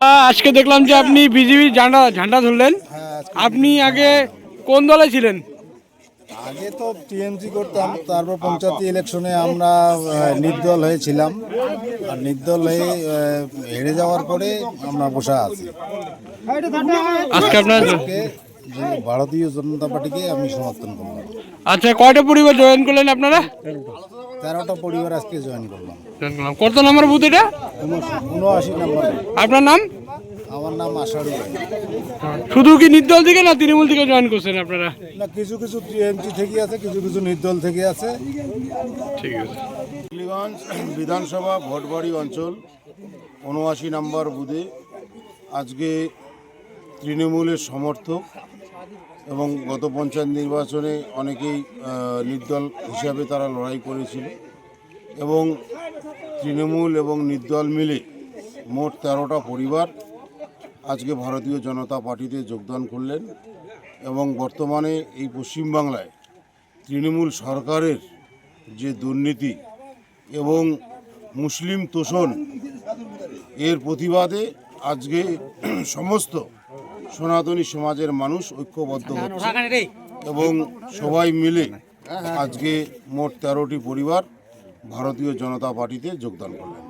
আজকে দেখলাম যে আপনি বিজেপি ঝান্ডা ঝান্ডা ধরলেন। আপনি আগে কোন দলে ছিলেন? আগে তো টিএমসি করতাম, তারপর পঞ্চায়েত ইলেকশনে আমরা নির্দল হয়েছিলাম। আর নির্দল হয়ে হেরে যাওয়ার পরে আমরা বসে আছি। আজকে আপনার আজকে যে ভারতীয় জনতা পার্টিকে আমি সমর্থন করলাম। আচ্ছা, কয়টা পরিবার জয়েন করলেন আপনারা? 13টা পরিবার আজকে জয়েন করলাম। কত নম্বর বুথ এটা? 79 নম্বর। আপনার নাম? আমার নাম আশারু। শুধু কি নির্দল থেকে না তৃণমূল থেকে জয়েন করছেন আপনারা? না, কিছু কিছু টিএমসি থেকে আছে, কিছু কিছু নির্দল থেকে আছে। ঠিক আছে। হুগলিগঞ্জ বিধানসভা ভোটবাড়ি অঞ্চল 79 নম্বর বুথে আজকে তৃণমূলের সমর্থক এবং গত পঞ্চায়েত নির্বাচনে অনেকেই নির্দল হিসাবে তারা লড়াই করেছিল এবং তৃণমূল এবং নির্দল মিলে মোট 13টা পরিবার আজকে ভারতীয় জনতা পার্টিতে যোগদান করলেন এবং বর্তমানে এই পশ্চিমবাংলায় তৃণমূল সরকারের যে দুর্নীতি এবং মুসলিম তোষণ এর প্রতিবাদে আজকে সমস্ত সনাতনী সমাজের মানুষ ঐক্যবদ্ধ হচ্ছে এবং সবাই মিলে আজকে মোট 13টি পরিবার ভারতীয় জনতা পার্টিতে যোগদান করলেন।